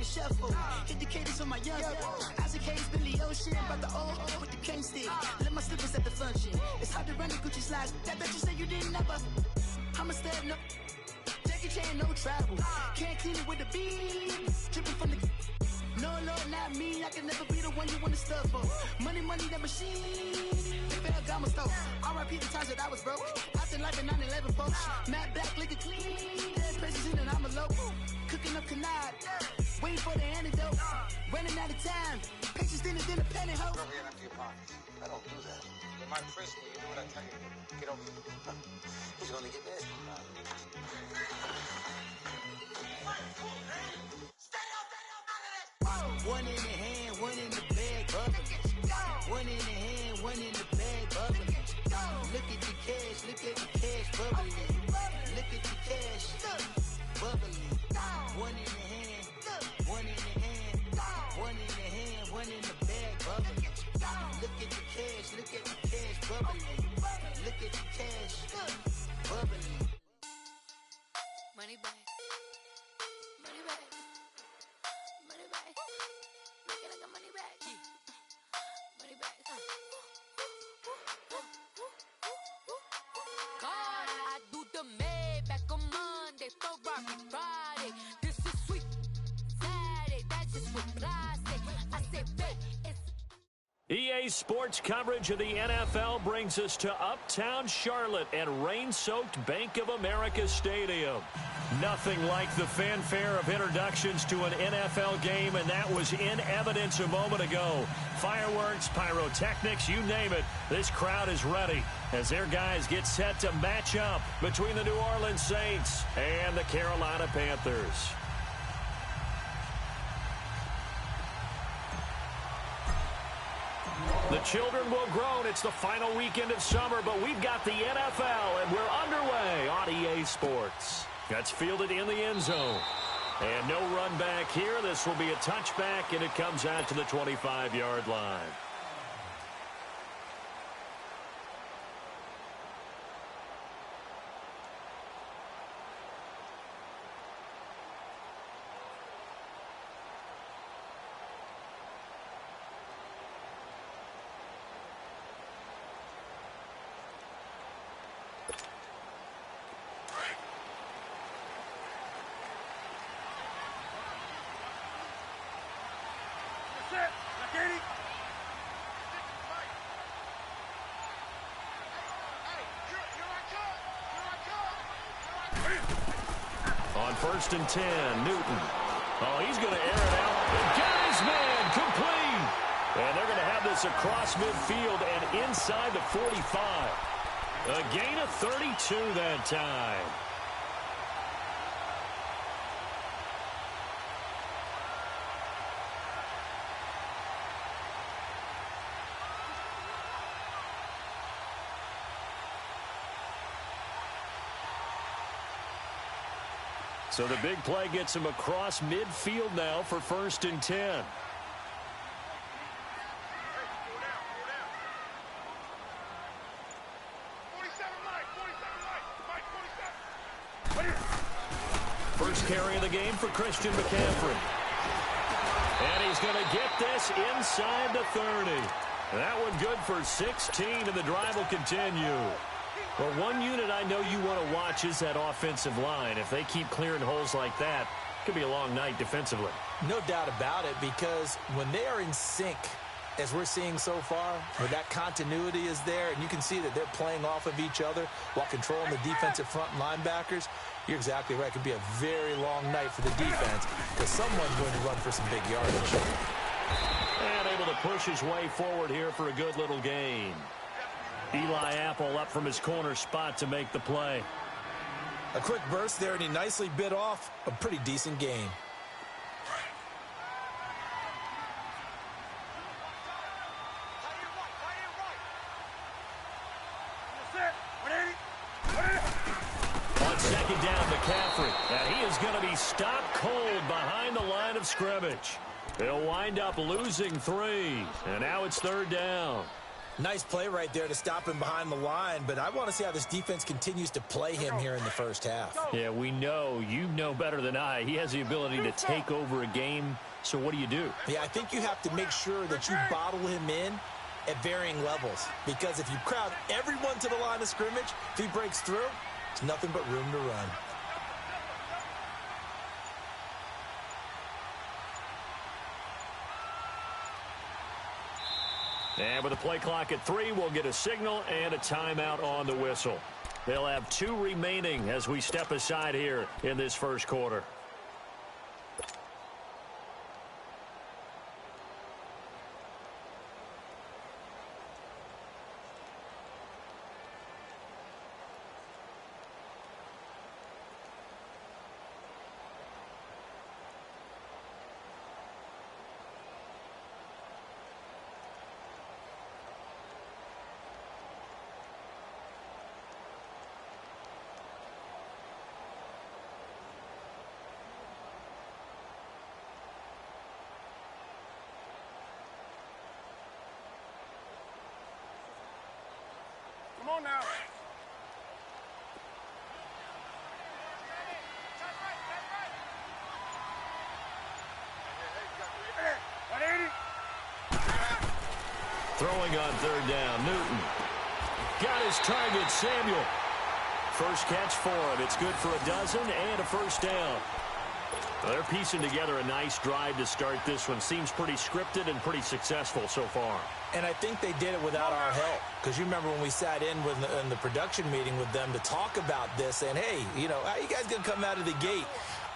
shuffle. Hit the cadence on my young. Isaac Hayes, Billy Ocean, brought the old with the cane stick. Let my slippers at the function. It's hard to run the Gucci slides. That bet you say you didn't never. I'm a step no. Jackie Chan, no travel. Can't clean it with the beat. Dripping from the. No, Lord, not me. I can never be the one you want to stuff for. Money, that machine. They fell down my stove. R.I.P. the times that I was broke. After life in 9/11, folks. Matte black, liquor clean. Dead presses in and I'm a low. Cooking up canard. Waiting for the antidote. Running out of time. Patience thinner than a pantyhose. Don't get empty your pockets. I don't do that. In my prison, you do what I tell you. Get over here. He's gonna get nasty. One in the hand, one in the bag, bubbling. One in the hand, one in the bag, bubbling. Look at the cash, bubbling. Look at the cash, bubbling. One in the hand, one in the hand, one in the hand, one in the bag, bubbling. Look at the cash, bubbling. Look at the cash, bubbling. Money back. Money back. Money back. Make it like a money back. Money back. God, I do the Maybach on Monday, Ferrari Friday. This is sweet Saturday. That's just what I say. I say, babe, it's EA Sports coverage of the NFL brings us to Uptown Charlotte and rain-soaked Bank of America Stadium. Nothing like the fanfare of introductions to an NFL game, and that was in evidence a moment ago. Fireworks, pyrotechnics, you name it, this crowd is ready as their guys get set to match up between the New Orleans Saints and the Carolina Panthers. The children will groan. It's the final weekend of summer, but we've got the NFL, and we're underway on EA Sports. That's fielded in the end zone. And no run back here. This will be a touchback, and it comes out to the 25-yard line. On 1st and 10, Newton. Oh, he's going to air it out. Got his man complete. And they're going to have this across midfield and inside the 45. A gain of 32 that time. So the big play gets him across midfield now for 1st and 10. First carry of the game for Christian McCaffrey. And he's going to get this inside the 30. That one good for 16, and the drive will continue. Well, one unit I know you want to watch is that offensive line. If they keep clearing holes like that, it could be a long night defensively. No doubt about it, because when they are in sync, as we're seeing so far, where that continuity is there, and you can see that they're playing off of each other while controlling the defensive front linebackers, you're exactly right. It could be a very long night for the defense because someone's going to run for some big yardage. And able to push his way forward here for a good little gain. Eli Apple up from his corner spot to make the play. A quick burst there, and he nicely bit off a pretty decent gain. On second down, McCaffrey. And he is going to be stopped cold behind the line of scrimmage. They'll wind up losing 3. And now it's 3rd down. Nice play right there to stop him behind the line, but I want to see how this defense continues to play him here in the first half. Yeah, we know. You know better than I. He has the ability to take over a game, so what do you do? Yeah, I think you have to make sure that you bottle him in at varying levels, because if you crowd everyone to the line of scrimmage, if he breaks through, it's nothing but room to run. And with the play clock at 3, we'll get a signal and a timeout on the whistle. They'll have 2 remaining as we step aside here in this first quarter. Come on now. Throwing on third down, Newton. Got his target, Samuel. First catch for him. It's good for a dozen and a first down. Well, they're piecing together a nice drive to start this one. Seems pretty scripted and pretty successful so far. And I think they did it without our help, because you remember when we sat in the production meeting with them to talk about this, and hey, you know, how you guys going to come out of the gate?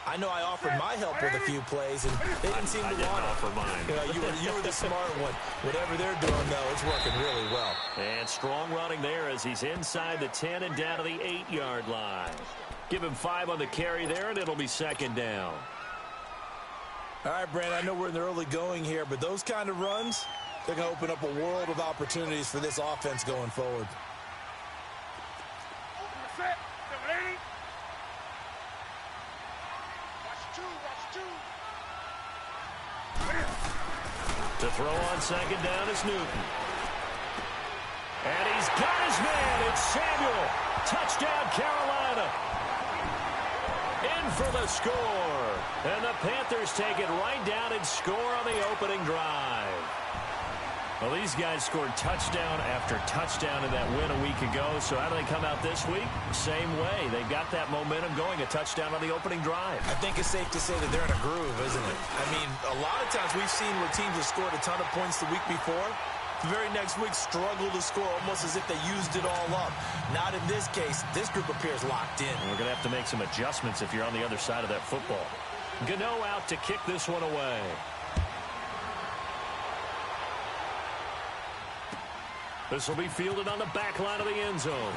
I know I offered my help with a few plays, and they didn't seem to want it. I didn't offer mine. You know, you were the smart one. Whatever they're doing, though, it's working really well. And strong running there as he's inside the 10 and down to the 8-yard line. Give him 5 on the carry there, and it'll be second down. All right, Brandon, I know we're in the early going here, but those kind of runs, they're going to open up a world of opportunities for this offense going forward. To throw on second down is Newton. And he's got his man. It's Samuel. Touchdown, Carolina. In for the score. And the Panthers take it right down and score on the opening drive. Well, these guys scored touchdown after touchdown in that win a week ago. So how do they come out this week? Same way. They've got that momentum going, a touchdown on the opening drive. I think it's safe to say that they're in a groove, isn't it? I mean, a lot of times we've seen where teams have scored a ton of points the week before. The very next week struggle to score almost as if they used it all up. Not in this case. This group appears locked in. We're going to have to make some adjustments if you're on the other side of that football. Gano out to kick this one away. This will be fielded on the back line of the end zone.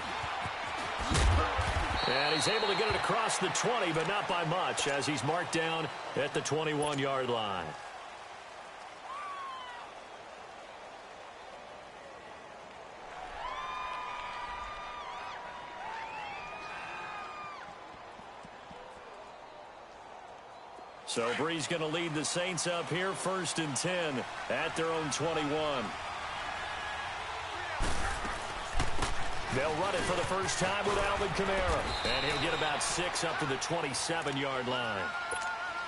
And he's able to get it across the 20, but not by much, as he's marked down at the 21-yard line. So Bree's going to lead the Saints up here, 1st and 10 at their own 21. They'll run it for the first time with Alvin Kamara. And he'll get about 6 up to the 27-yard line.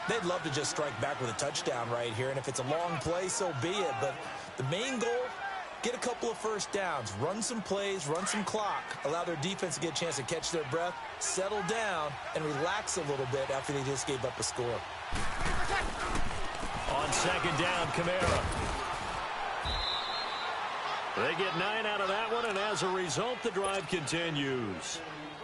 They'd love to just strike back with a touchdown right here. And if it's a long play, so be it. But the main goal, get a couple of first downs. Run some plays, run some clock. Allow their defense to get a chance to catch their breath, settle down, and relax a little bit after they just gave up a score. On second down, Kamara. They get 9 out of that one, and as a result, the drive continues.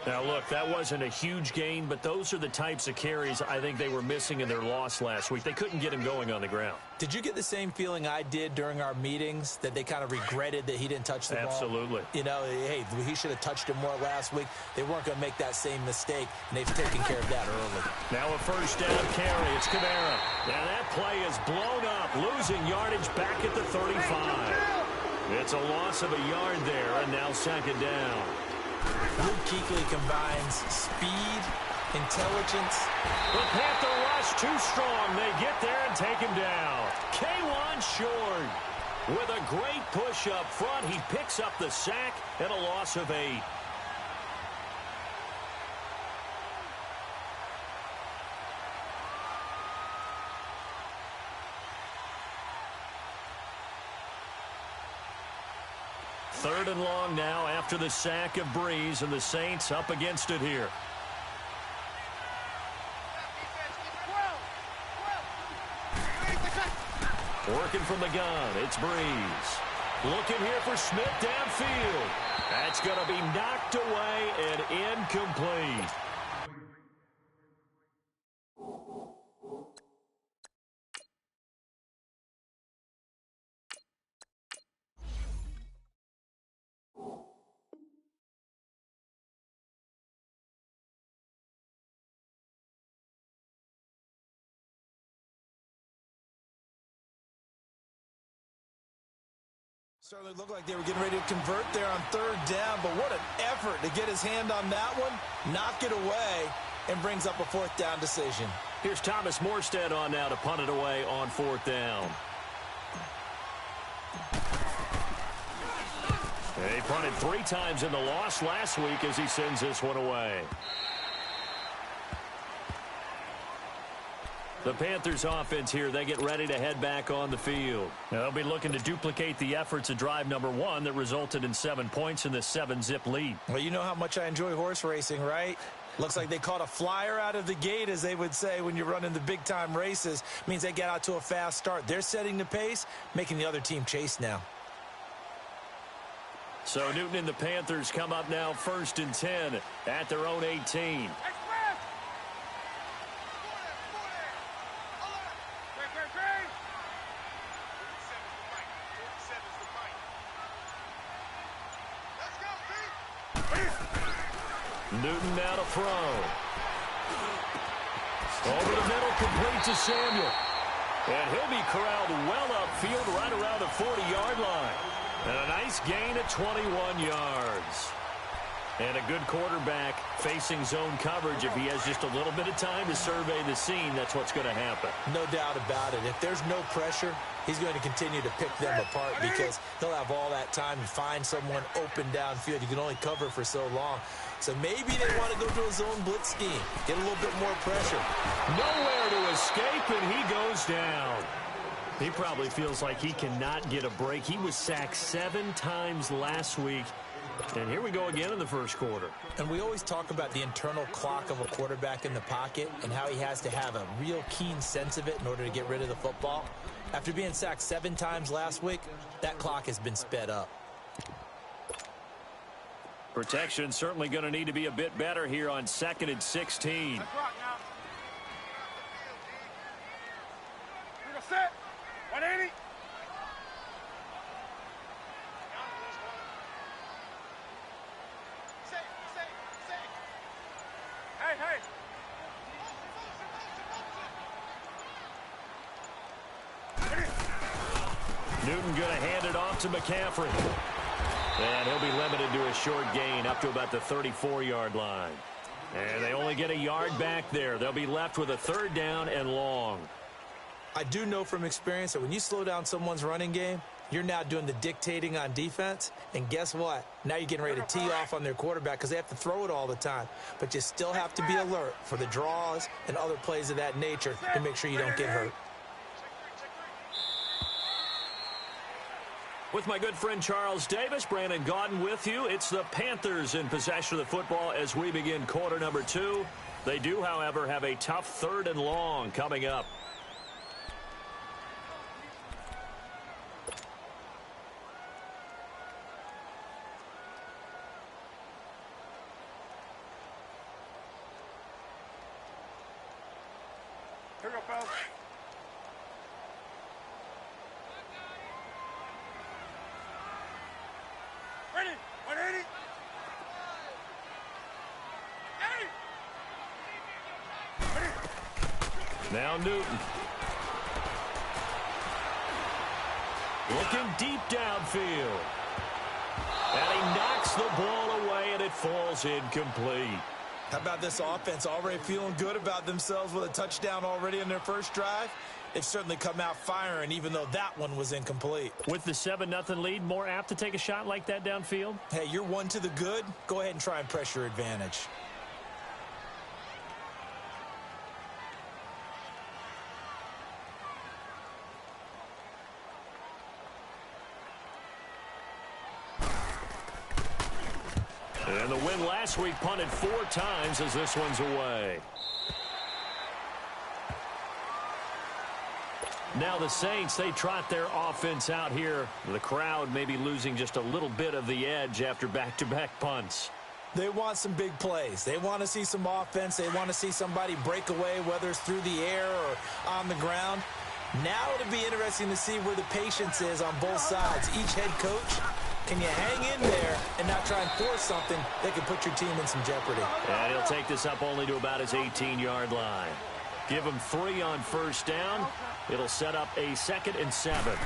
Now, look, that wasn't a huge gain, but those are the types of carries I think they were missing in their loss last week. They couldn't get him going on the ground. Did you get the same feeling I did during our meetings, that they kind of regretted that he didn't touch the ball? Absolutely. You know, hey, he should have touched him more last week. They weren't going to make that same mistake, and they've taken care of that early. Now a first down carry. It's Kamara. Now that play is blown up, losing yardage back at the 35. It's a loss of a yard there, and now second down. Luke Kuechly combines speed, intelligence. The Panther rush too strong. They get there and take him down. K1 short. With a great push up front, he picks up the sack and a loss of 8. Third and long now after the sack of Breeze, and the Saints up against it here. Working from the gun, it's Breeze. Looking here for Smith downfield. That's going to be knocked away and incomplete. Certainly looked like they were getting ready to convert there on third down, but what an effort to get his hand on that one, knock it away, and brings up a fourth down decision. Here's Thomas Morstead on now to punt it away on fourth down. He punted 3 times in the loss last week as he sends this one away. The Panthers offense here, they get ready to head back on the field. They'll be looking to duplicate the efforts of drive number 1 that resulted in 7 points in the 7-zip lead. Well, you know how much I enjoy horse racing, right? Looks like they caught a flyer out of the gate, as they would say when you're running the big-time races. Means they get out to a fast start. They're setting the pace, making the other team chase now. So Newton and the Panthers come up now 1st and 10 at their own 18. Newton now to throw. Over the middle, complete to Samuel. And he'll be corralled well upfield right around the 40-yard line. And a nice gain of 21 yards. And a good quarterback facing zone coverage. If he has just a little bit of time to survey the scene, that's what's going to happen. No doubt about it. If there's no pressure, he's going to continue to pick them apart because he'll have all that time to find someone open downfield. You can only cover for so long. So maybe they want to go to a zone blitz scheme, get a little bit more pressure. Nowhere to escape, and he goes down. He probably feels like he cannot get a break. He was sacked 7 times last week. And here we go again in the first quarter. And we always talk about the internal clock of a quarterback in the pocket and how he has to have a real keen sense of it in order to get rid of the football. After being sacked 7 times last week, that clock has been sped up. Protection certainly going to need to be a bit better here on 2nd and 16. We're going to set. 180. Hey. Newton going to hand it off to McCaffrey. And he'll be limited to a short gain up to about the 34-yard line. And they only get a yard back there. They'll be left with a 3rd down and long. I do know from experience that when you slow down someone's running game, you're now doing the dictating on defense. And guess what? Now you're getting ready to tee off on their quarterback because they have to throw it all the time. But you still have to be alert for the draws and other plays of that nature to make sure you don't get hurt. With my good friend Charles Davis, Brandon Gaudin with you. It's the Panthers in possession of the football as we begin quarter number 2. They do, however, have a tough 3rd and long coming up. Here we go, fellas. Ready? 180. Now Newton. Looking deep downfield. And he knocks the ball away, and it falls incomplete. How about this offense already feeling good about themselves with a touchdown already in their first drive? they've certainly come out firing, even though that one was incomplete. With the 7-0 lead, more apt to take a shot like that downfield? Hey, you're one to the good. Go ahead and try and press your advantage. And the win last week punted 4 times as this one's away. Now the Saints, they trot their offense out here. The crowd may be losing just a little bit of the edge after back-to-back punts. They want some big plays. They want to see some offense. They want to see somebody break away, whether it's through the air or on the ground. Now it'll be interesting to see where the patience is on both sides. Each head coach, can you hang in there and not try and force something that could put your team in some jeopardy? And he'll take this up only to about his 18-yard line. Give him 3 on first down. It'll set up a 2nd and 7.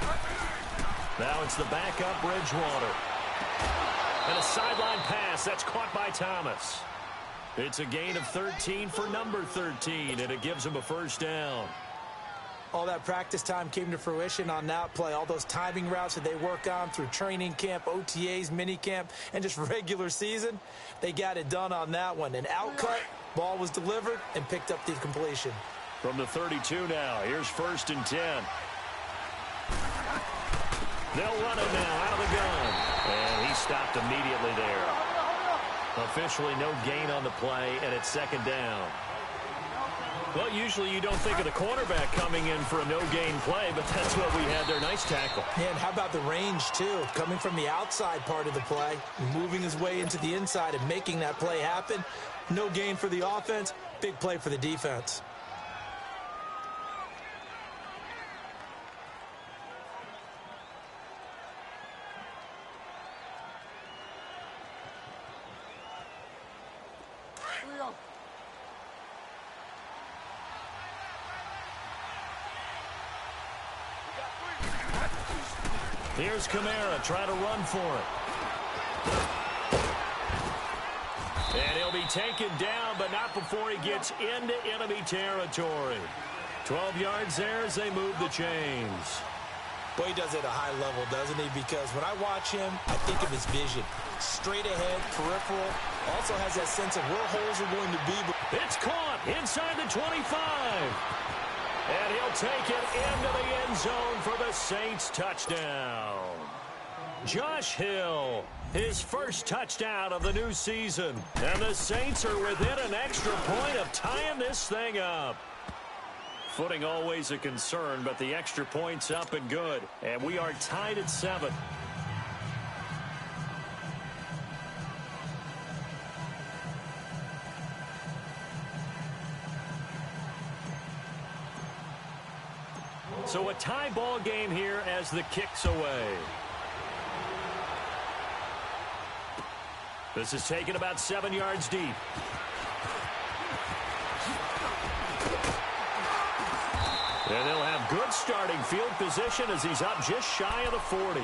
Now it's the backup Bridgewater. And a sideline pass. That's caught by Thomas. It's a gain of 13 for number 13, and it gives him a first down. All that practice time came to fruition on that play. All those timing routes that they work on through training camp, OTAs, minicamp, and just regular season, they got it done on that one. An outcut, ball was delivered, and picked up the completion. From the 32 now, here's 1st and 10. They'll run it now out of the gun. And he stopped immediately there. Officially no gain on the play, and it's 2nd down. Well, usually you don't think of the cornerback coming in for a no-gain play, but that's what we had there. Nice tackle. And how about the range, too? Coming from the outside part of the play, moving his way into the inside and making that play happen. No gain for the offense, big play for the defense. Here's Kamara trying to run for it. And he'll be taken down, but not before he gets into enemy territory. 12 yards there as they move the chains. Boy, he does it at a high level, doesn't he? Because when I watch him, I think of his vision. Straight ahead, peripheral. Also has that sense of where holes are going to be. It's caught inside the 25. And he'll take it into the end zone for the Saints touchdown. Josh Hill, his first touchdown of the new season. And the Saints are within an extra point of tying this thing up. Footing always a concern, but the extra point's up and good. And we are tied at 7. So a tie ball game here as the kick's away. This is taken about 7 yards deep. And they'll have good starting field position as he's up just shy of the 40.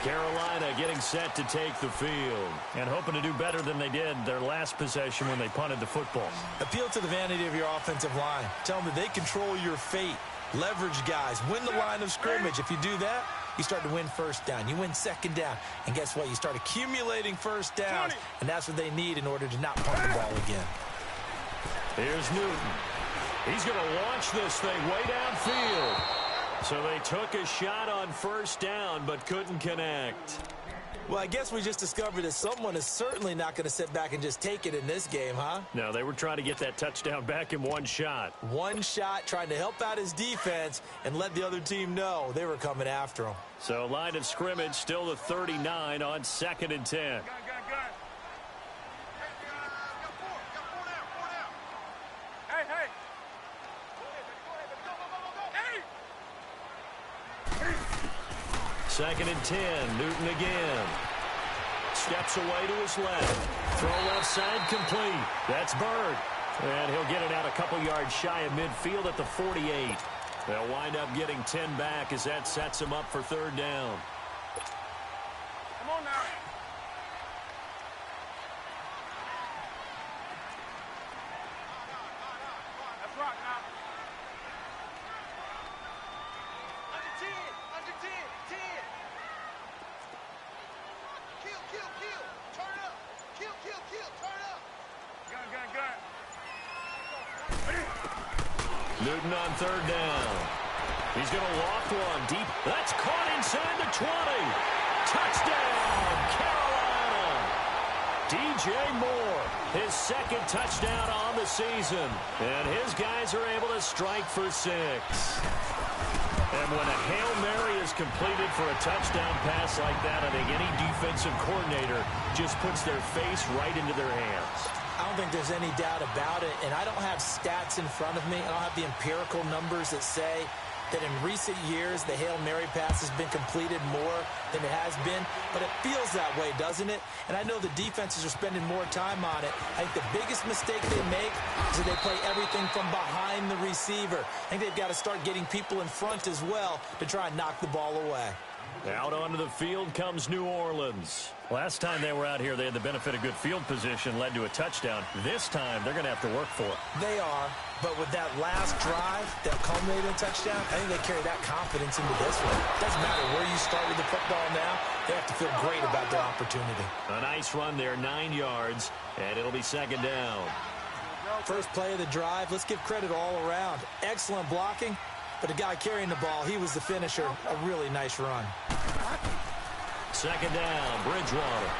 Carolina getting set to take the field and hoping to do better than they did their last possession when they punted the football. Appeal to the vanity of your offensive line. Tell them that they control your fate. Leverage guys. Win the line of scrimmage. If you do that, you start to win first down. You win second down. And guess what? You start accumulating first downs. And that's what they need in order to not punt the ball again. Here's Newton. He's going to launch this thing way downfield. So they took a shot on first down but couldn't connect. Well, I guess we just discovered that someone is certainly not going to sit back and just take it in this game, huh? No, they were trying to get that touchdown back in one shot. One shot, trying to help out his defense and let the other team know they were coming after him. So line of scrimmage still the 39 on 2nd and 10. Second and 10, Newton again. Steps away to his left. Throw left side complete. That's Bird. And he'll get it out a couple yards shy of midfield at the 48. They'll wind up getting 10 back as that sets him up for 3rd down. Come on now. That's right now. Newton on third down. He's going to loft one deep. That's caught inside the 20. Touchdown, Carolina. DJ Moore, his second touchdown on the season. And his guys are able to strike for 6. And when a Hail Mary is completed for a touchdown pass like that, I think any defensive coordinator just puts their face right into their hands. I don't think there's any doubt about it, and I don't have stats in front of me. I don't have the empirical numbers that say that in recent years the Hail Mary pass has been completed more than it has been, but it feels that way, doesn't it? And I know the defenses are spending more time on it. I think the biggest mistake they make is that they play everything from behind the receiver. I think they've got to start getting people in front as well to try and knock the ball away. Out onto the field comes New Orleans. Last time they were out here, they had the benefit of good field position, led to a touchdown. This time, they're going to have to work for it. They are, but with that last drive that culminated in a touchdown, I think they carry that confidence into this one. Doesn't matter where you start with the football now, they have to feel great about their opportunity. A nice run there, 9 yards, and it'll be second down. First play of the drive, let's give credit all around. Excellent blocking. But the guy carrying the ball, he was the finisher. A really nice run. Second down, Bridgewater.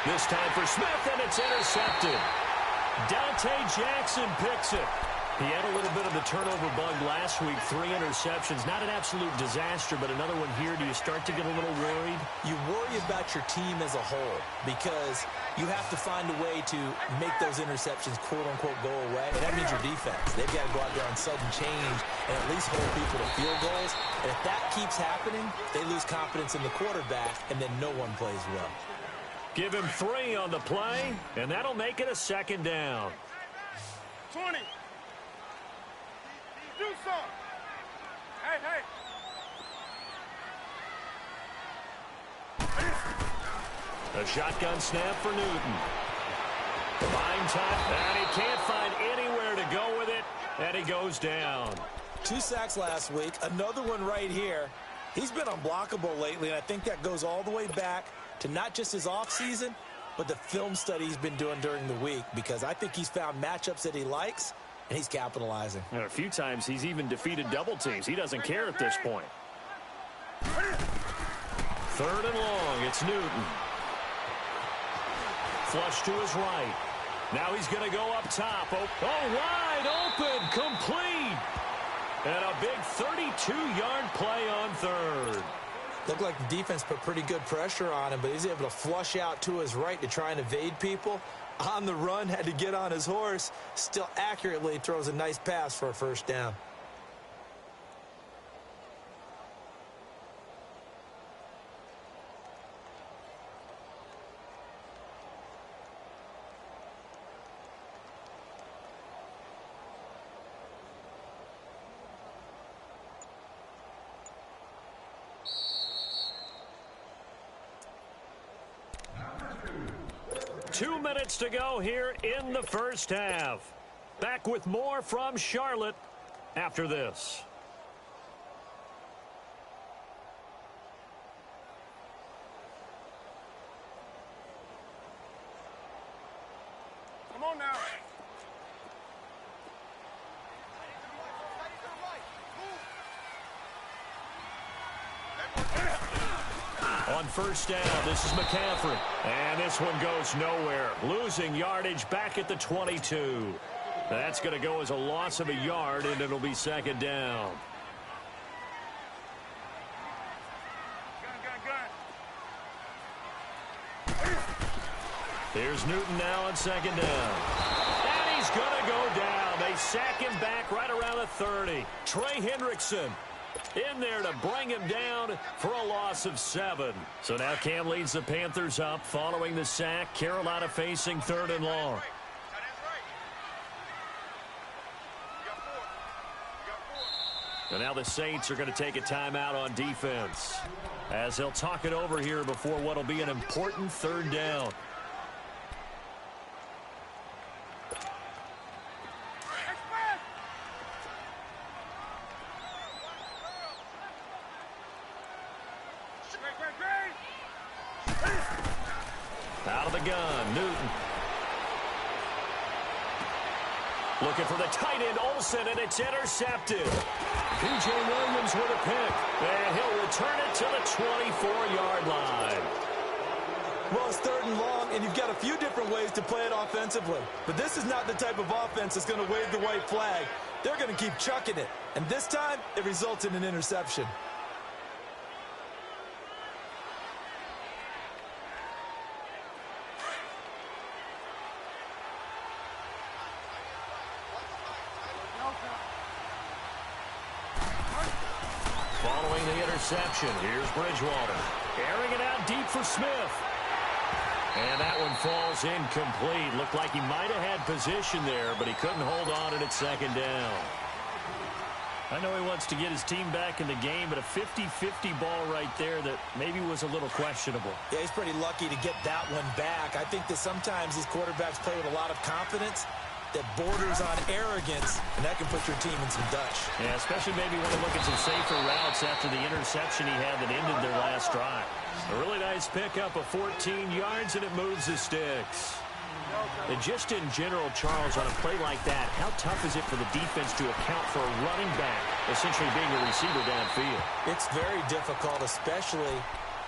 This time for Smith, and it's intercepted. Dante Jackson picks it. He had a little bit of the turnover bug last week, 3 interceptions. Not an absolute disaster, but another one here. Do you start to get a little worried? You worry about your team as a whole because you have to find a way to make those interceptions, quote-unquote, go away. And that means your defense. They've got to go out there on sudden change and at least hold people to field goals. And if that keeps happening, they lose confidence in the quarterback, and then no one plays well. Give him 3 on the play, and that'll make it a second down. 20. Do something. Hey. A shotgun snap for Newton. Fine time, and he can't find anywhere to go with it, and he goes down. 2 sacks last week, another one right here. He's been unblockable lately, and I think that goes all the way back to not just his offseason, but the film study he's been doing during the week, because I think he's found matchups that he likes, and he's capitalizing. And a few times he's even defeated double teams. He doesn't care at this point. Third and long, it's Newton. Flush to his right. Now he's going to go up top. Oh, wide open, complete. And a big 32-yard play on third. Looked like the defense put pretty good pressure on him, but he's able to flush out to his right to try and evade people. On the run, had to get on his horse. Still accurately throws a nice pass for a first down. Two minutes to go here in the first half. Back with more from Charlotte after this. Come on now. On first down, this is McCaffrey. And this one goes nowhere. Losing yardage back at the 22. That's going to go as a loss of a yard, and it'll be second down. Here's Newton now on second down. And he's going to go down. They sack him back right around the 30. Trey Hendrickson in there to bring him down for a loss of 7. So now Cam leads the Panthers up following the sack. Carolina facing third and long. And now the Saints are going to take a timeout on defense as they'll talk it over here before what will be an important third down. Out of the gun, Newton. Looking for the tight end, Olsen, and it's intercepted. P.J. Williams with a pick, and he'll return it to the 24-yard line. Well, it's 3rd and long, and you've got a few different ways to play it offensively. But this is not the type of offense that's going to wave the white flag. They're going to keep chucking it. And this time, it results in an interception. Following the interception, here's Bridgewater. Airing it out deep for Smith. And that one falls incomplete. Looked like he might have had position there, but he couldn't hold on it at 2nd down. I know he wants to get his team back in the game, but a 50-50 ball right there that maybe was a little questionable. Yeah, he's pretty lucky to get that one back. I think that sometimes these quarterbacks play with a lot of confidence that borders on arrogance, and that can put your team in some Dutch. Yeah, especially maybe when you look at some safer routes after the interception he had that ended their last drive. A really nice pickup of 14 yards, and it moves the sticks. And just in general, Charles, on a play like that, how tough is it for the defense to account for a running back essentially being a receiver downfield? It's very difficult, especially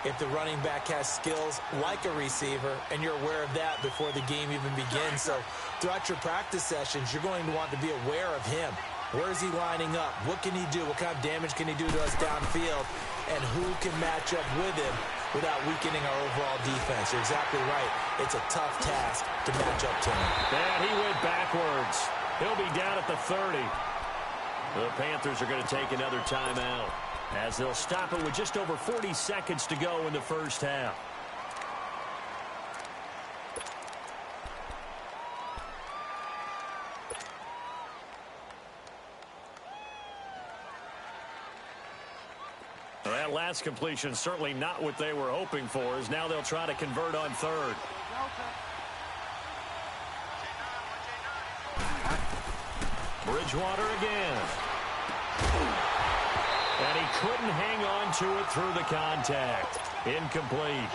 if the running back has skills like a receiver, and you're aware of that before the game even begins. So throughout your practice sessions, you're going to want to be aware of him. Where is he lining up? What can he do? What kind of damage can he do to us downfield? And who can match up with him without weakening our overall defense? You're exactly right. It's a tough task to match up to him. And he went backwards. He'll be down at the 30. The Panthers are going to take another timeout as they'll stop it with just over 40 seconds to go in the first half. Well, that last completion certainly not what they were hoping for, as now they'll try to convert on 3rd. Bridgewater again. And he couldn't hang on to it through the contact. Incomplete.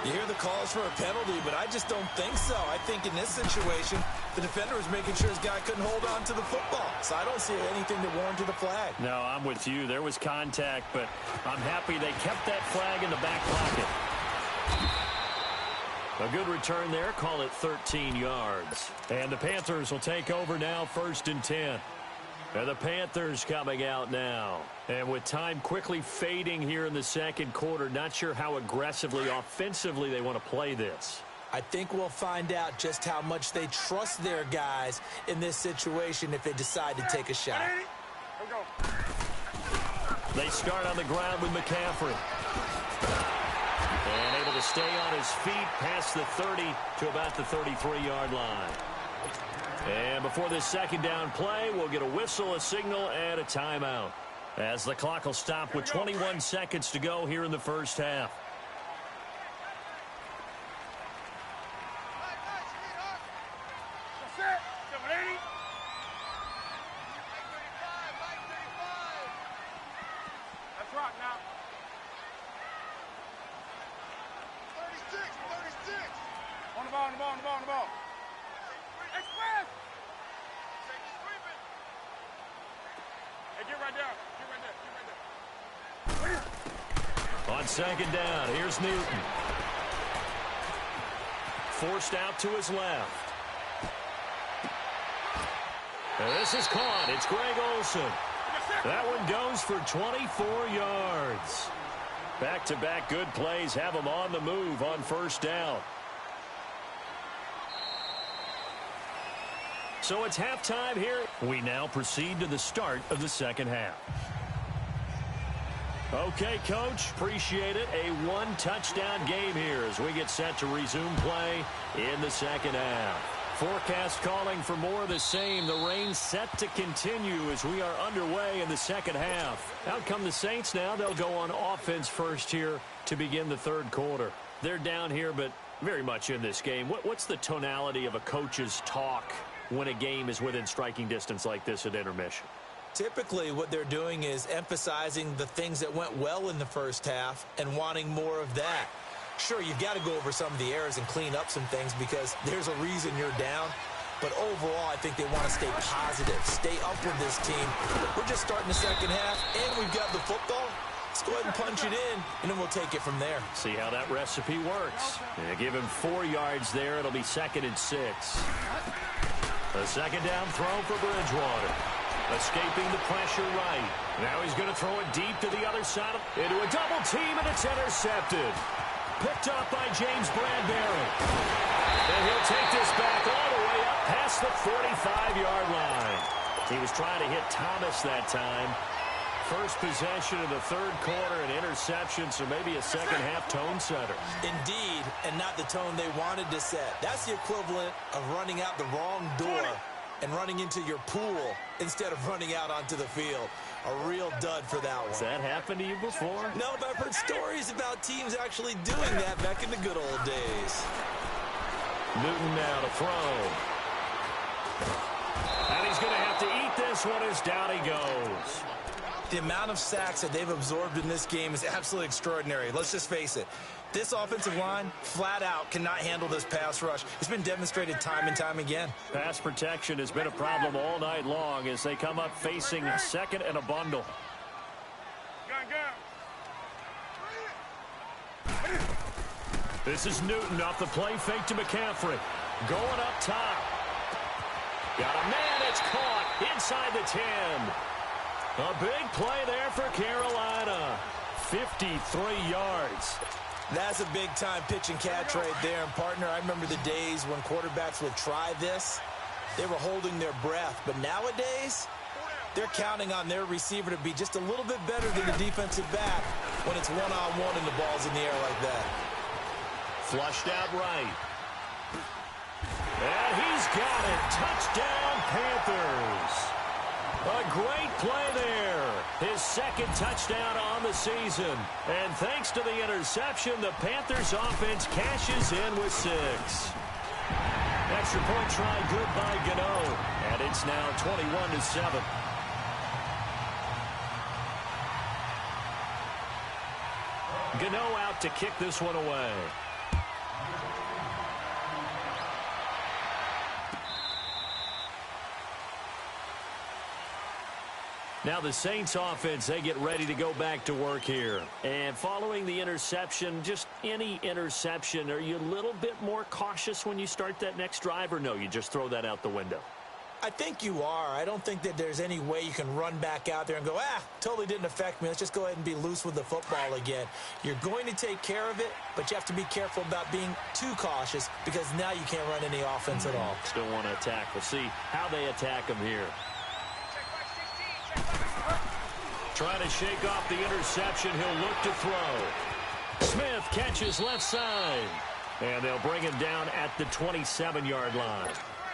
You hear the calls for a penalty, but I just don't think so. I think in this situation, the defender was making sure his guy couldn't hold on to the football. So I don't see anything that warranted a flag. No, I'm with you. There was contact, but I'm happy they kept that flag in the back pocket. A good return there. Call it 13 yards. And the Panthers will take over now, 1st and 10. And the Panthers coming out now. And with time quickly fading here in the 2nd quarter, not sure how aggressively, offensively they want to play this. I think we'll find out just how much they trust their guys in this situation if they decide to take a shot. They start on the ground with McCaffrey. And able to stay on his feet past the 30 to about the 33-yard line. And before this 2nd down play, we'll get a whistle, a signal, and a timeout, as the clock will stop with 21 seconds to go here in the first half. That's right now. 36. On the ball. Express! Hey, get right there. On 2nd down, here's Newton. Forced out to his left. And this is caught. It's Greg Olsen. That one goes for 24 yards. Back-to-back good plays have him on the move on 1st down. So it's halftime here. We now proceed to the start of the 2nd half. Okay, Coach, appreciate it. A one-touchdown game here as we get set to resume play in the 2nd half. Forecast calling for more of the same. The rain set to continue as we are underway in the 2nd half. Out come the Saints now. They'll go on offense first here to begin the 3rd quarter. They're down here, but very much in this game. What's the tonality of a coach's talk when a game is within striking distance like this at intermission? Typically, what they're doing is emphasizing the things that went well in the first half and wanting more of that. Sure, you've got to go over some of the errors and clean up some things because there's a reason you're down. But overall, I think they want to stay positive, stay up with this team. We're just starting the second half, and we've got the football. Let's go ahead and punch it in, and then we'll take it from there. See how that recipe works. They give him 4 yards there. It'll be 2nd and 6. A second down throw for Bridgewater. Escaping the pressure right. Now he's going to throw it deep to the other side. Into a double team, and it's intercepted. Picked up by James Bradbury. And he'll take this back all the way up past the 45-yard line. He was trying to hit Thomas that time. First possession of the third quarter, an interception, so maybe a second-half tone setter. Indeed, and not the tone they wanted to set. That's the equivalent of running out the wrong door and running into your pool instead of running out onto the field. A real dud for that one. Has that happened to you before? No, but I've heard stories about teams actually doing that back in the good old days. Newton now to throw. And he's going to have to eat this one as down he goes. The amount of sacks that they've absorbed in this game is absolutely extraordinary. Let's just face it. This offensive line, flat out, cannot handle this pass rush. It's been demonstrated time and time again. Pass protection has been a problem all night long as they come up facing second and a bundle. This is Newton off the play fake to McCaffrey. Going up top. Got a man, it's caught inside the 10. A big play there for Carolina. 53 yards. That's a big-time pitch and catch right there. And, partner, I remember the days when quarterbacks would try this. They were holding their breath. But nowadays, they're counting on their receiver to be just a little bit better than the defensive back when it's one-on-one and the ball's in the air like that. Flushed out right. And he's got it. Touchdown, Panthers. A great play there. His second touchdown on the season. And thanks to the interception, the Panthers offense cashes in with 6. Extra point try good by Gano. And it's now 21-7. Gano out to kick this one away. Now the Saints offense, they get ready to go back to work here. And following the interception, just any interception, are you a little bit more cautious when you start that next drive, or no, you just throw that out the window? I think you are. I don't think that there's any way you can run back out there and go, totally didn't affect me. Let's just go ahead and be loose with the football again. You're going to take care of it, but you have to be careful about being too cautious because now you can't run any offense at all. Still want to attack. We'll see how they attack him here. Trying to shake off the interception. He'll look to throw. Smith catches left side. And they'll bring him down at the 27-yard line.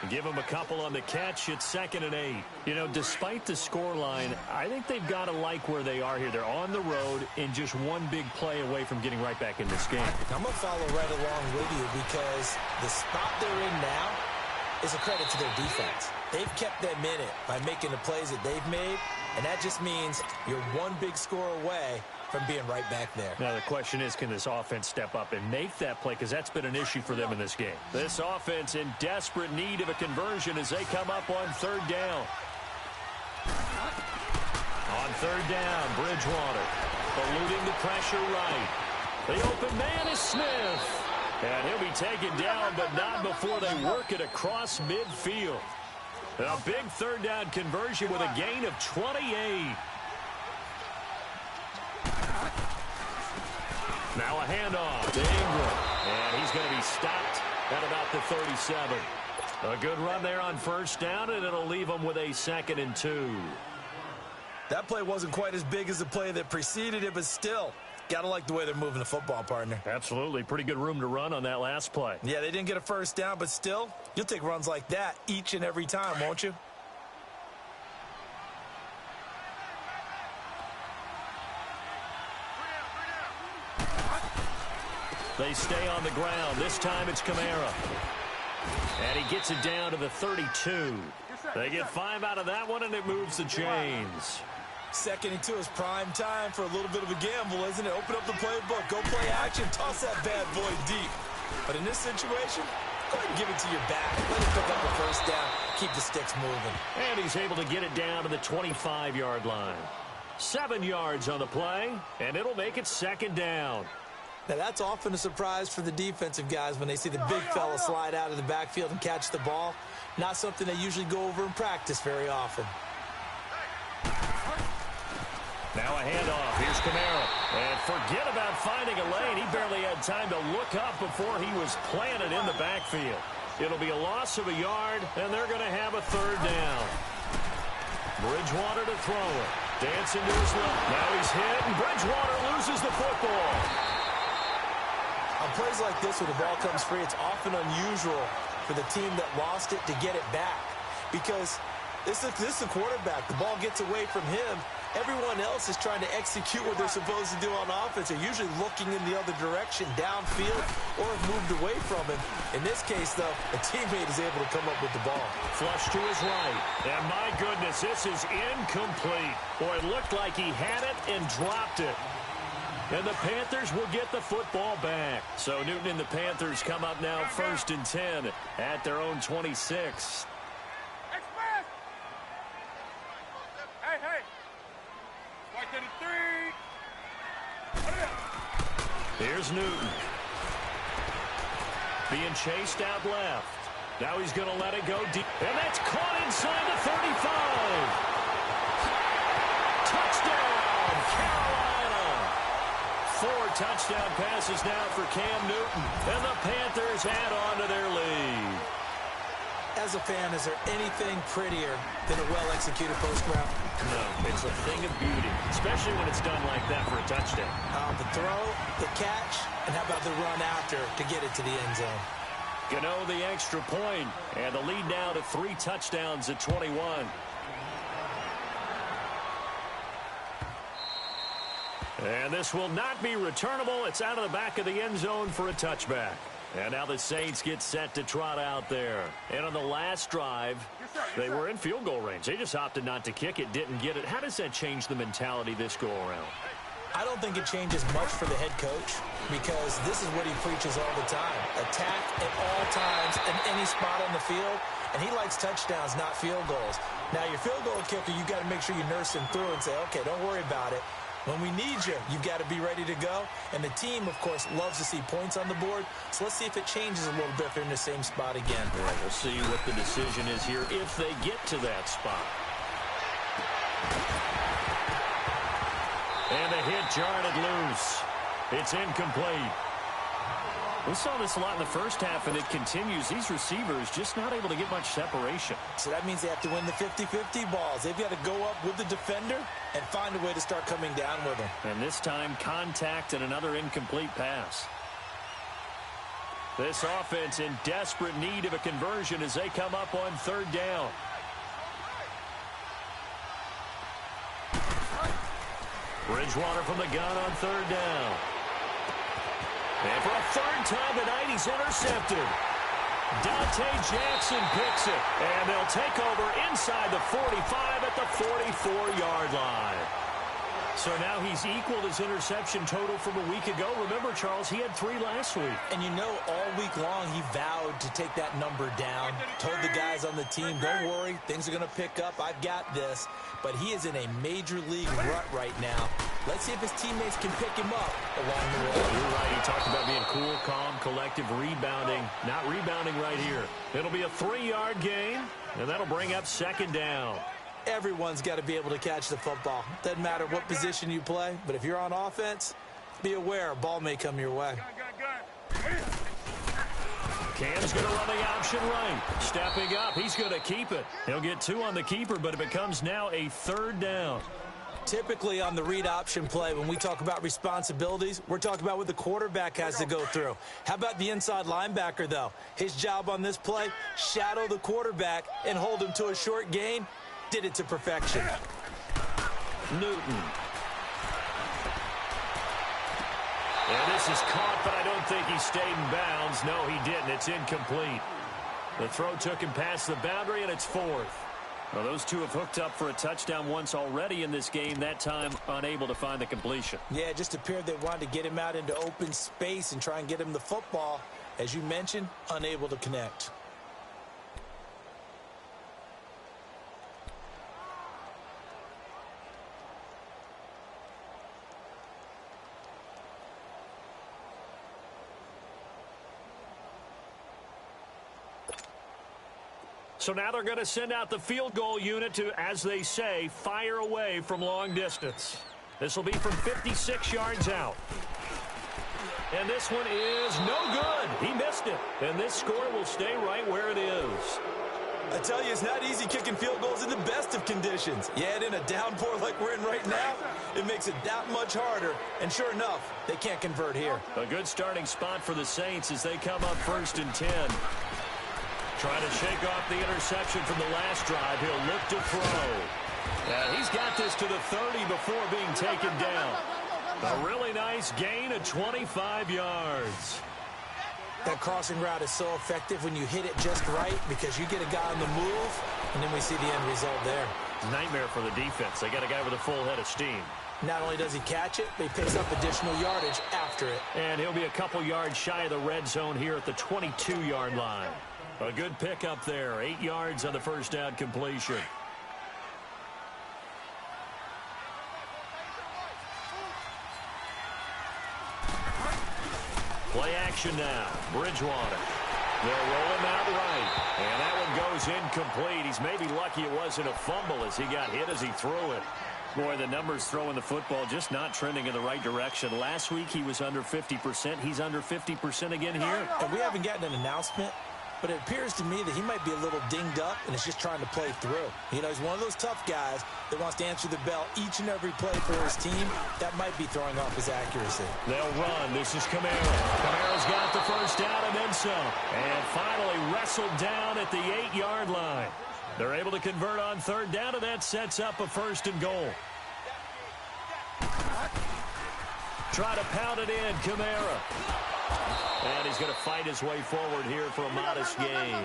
Give him a couple on the catch. It's 2nd and 8. You know, despite the scoreline, I think they've got to like where they are here. They're on the road and just one big play away from getting right back in this game. I'm going to follow right along with you because the spot they're in now is a credit to their defense. They've kept them in it by making the plays that they've made, and that just means you're one big score away from being right back there. Now the question is, can this offense step up and make that play? Because that's been an issue for them in this game. This offense in desperate need of a conversion as they come up on 3rd down. On 3rd down, Bridgewater eluding the pressure right. The open man is Smith. And he'll be taken down, but not before they work it across midfield. A big 3rd down conversion with a gain of 28. Now a handoff to Ingram. And he's going to be stopped at about the 37. A good run there on 1st down, and it'll leave them with a 2nd and 2. That play wasn't quite as big as the play that preceded it, but still, got to like the way they're moving the football, partner. Absolutely. Pretty good room to run on that last play. Yeah, they didn't get a 1st down, but still, you'll take runs like that each and every time, won't you? They stay on the ground. This time it's Kamara. And he gets it down to the 32. They get 5 out of that one, and it moves the chains. second into his prime time for a little bit of a gamble, isn't it? Open up the playbook, go play action, toss that bad boy deep. But in this situation, go ahead and give it to your back. Let him pick up the first down, keep the sticks moving. And he's able to get it down to the 25-yard line. 7 yards on the play, and it'll make it second down. Now, that's often a surprise for the defensive guys when they see the big fella slide out of the backfield and catch the ball. Not something they usually go over in practice very often. Now a handoff. Here's Camaro. And forget about finding a lane. He barely had time to look up before he was planted in the backfield. It'll be a loss of a yard, and they're going to have a third down. Bridgewater to throw it. Dancing to his left. Now he's hit, and Bridgewater loses the football. On plays like this where the ball comes free, it's often unusual for the team that lost it to get it back. Because this is the quarterback. The ball gets away from him. Everyone else is trying to execute what they're supposed to do on offense. They're usually looking in the other direction, downfield, or have moved away from him. In this case, though, a teammate is able to come up with the ball. Flush to his right. And my goodness, this is incomplete. Boy, it looked like he had it and dropped it. And the Panthers will get the football back. So Newton and the Panthers come up now 1st and 10 at their own 26. Here's Newton. Being chased out left. Now he's going to let it go deep. And that's caught inside the 35. Touchdown, Carolina. 4 touchdown passes now for Cam Newton. And the Panthers add on to their lead. As a fan, is there anything prettier than a well-executed post route? No, it's a thing of beauty, especially when it's done like that for a touchdown. The throw, the catch, and how about the run after to get it to the end zone? Gano the extra point, and the lead now to 3 touchdowns at 21. And this will not be returnable. It's out of the back of the end zone for a touchback. And now the Saints get set to trot out there. And on the last drive, they were in field goal range. They just opted not to kick it, didn't get it. How does that change the mentality this go-around? I don't think it changes much for the head coach because this is what he preaches all the time. Attack at all times in any spot on the field, and he likes touchdowns, not field goals. Now, your field goal kicker, you've got to make sure you nurse him through and say, okay, don't worry about it. When we need you, you've got to be ready to go. And the team, of course, loves to see points on the board. So let's see if it changes a little bit if they're in the same spot again. Yeah, we'll see what the decision is here if they get to that spot. And a hit jarred it loose. It's incomplete. We saw this a lot in the first half, and it continues. These receivers just not able to get much separation. So that means they have to win the 50-50 balls. They've got to go up with the defender and find a way to start coming down with them. And this time, contact and another incomplete pass. This offense in desperate need of a conversion as they come up on 3rd down. Bridgewater from the gun on 3rd down. And for a 3rd time tonight, he's intercepted. Dante Jackson picks it. And they'll take over inside the 45 at the 44-yard line. So now he's equaled his interception total from a week ago. Remember, Charles, he had 3 last week. And you know, all week long, he vowed to take that number down. Told the guys on the team, don't worry, things are going to pick up. I've got this. But he is in a major league rut right now. Let's see if his teammates can pick him up along the way. You're right. He talked about being cool, calm, collective, rebounding. Not rebounding right here. It'll be a 3-yard gain, and that'll bring up 2nd down. Everyone's got to be able to catch the football. Doesn't matter what position you play, but if you're on offense, be aware a ball may come your way. Cam's going to run the option right. Stepping up, he's going to keep it. He'll get 2 on the keeper, but it becomes now a 3rd down. Typically on the read option play, when we talk about responsibilities, we're talking about what the quarterback has to go through. How about the inside linebacker, though? His job on this play, shadow the quarterback and hold him to a short gain. Did it to perfection. Newton. And this is caught, but I don't think he stayed in bounds. No, he didn't. It's incomplete. The throw took him past the boundary, and it's 4th. Well, those two have hooked up for a touchdown once already in this game, that time unable to find the completion. Yeah, it just appeared they wanted to get him out into open space and try and get him the football. As you mentioned, unable to connect. So now they're going to send out the field goal unit to, as they say, fire away from long distance. This will be from 56 yards out. And this one is no good. He missed it. And this score will stay right where it is. I tell you, it's not easy kicking field goals in the best of conditions. Yet in a downpour like we're in right now, it makes it that much harder. And sure enough, they can't convert here. A good starting spot for the Saints as they come up 1st and 10. Trying to shake off the interception from the last drive. He'll look to throw. And he's got this to the 30 before being taken down. A really nice gain of 25 yards. That crossing route is so effective when you hit it just right because you get a guy on the move, and then we see the end result there. Nightmare for the defense. They got a guy with a full head of steam. Not only does he catch it, but he picks up additional yardage after it. And he'll be a couple yards shy of the red zone here at the 22-yard line. A good pickup there. 8 yards on the first down completion. Play action now. Bridgewater. They'll roll him out right. And that one goes incomplete. He's maybe lucky it wasn't a fumble as he got hit as he threw it. Boy, the numbers throwing the football just not trending in the right direction. Last week he was under 50%. He's under 50% again here. And we haven't gotten an announcement, but it appears to me that he might be a little dinged up and is just trying to play through. You know, he's one of those tough guys that wants to answer the bell each and every play for his team. That might be throwing off his accuracy. They'll run. This is Kamara. Kamara's got the first down and then some. And finally wrestled down at the 8-yard line. They're able to convert on 3rd down, and that sets up a 1st and goal. Try to pound it in, Kamara. And he's going to fight his way forward here for a modest gain.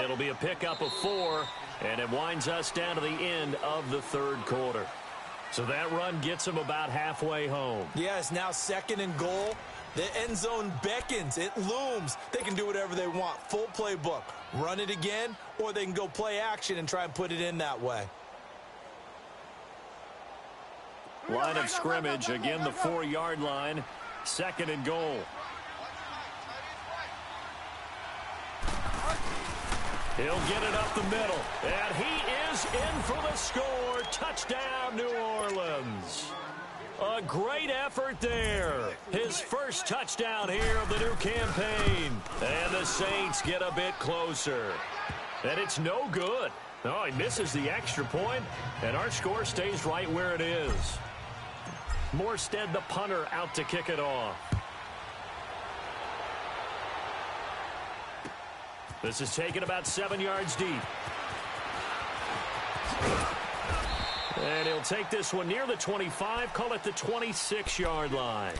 It'll be a pickup of 4, and it winds us down to the end of the 3rd quarter. So that run gets them about halfway home. Yeah, it's now 2nd and goal. The end zone beckons. It looms. They can do whatever they want. Full playbook. Run it again, or they can go play action and try and put it in that way. Line of scrimmage, again the 4-yard line. 2nd and goal. He'll get it up the middle, and he is in for the score. Touchdown, New Orleans. A great effort there. His first touchdown here of the new campaign. And the Saints get a bit closer. And it's no good. No, he misses the extra point, and our score stays right where it is. Morstead, the punter, out to kick it off. This is taken about 7 yards deep. And he'll take this one near the 25, call it the 26-yard line.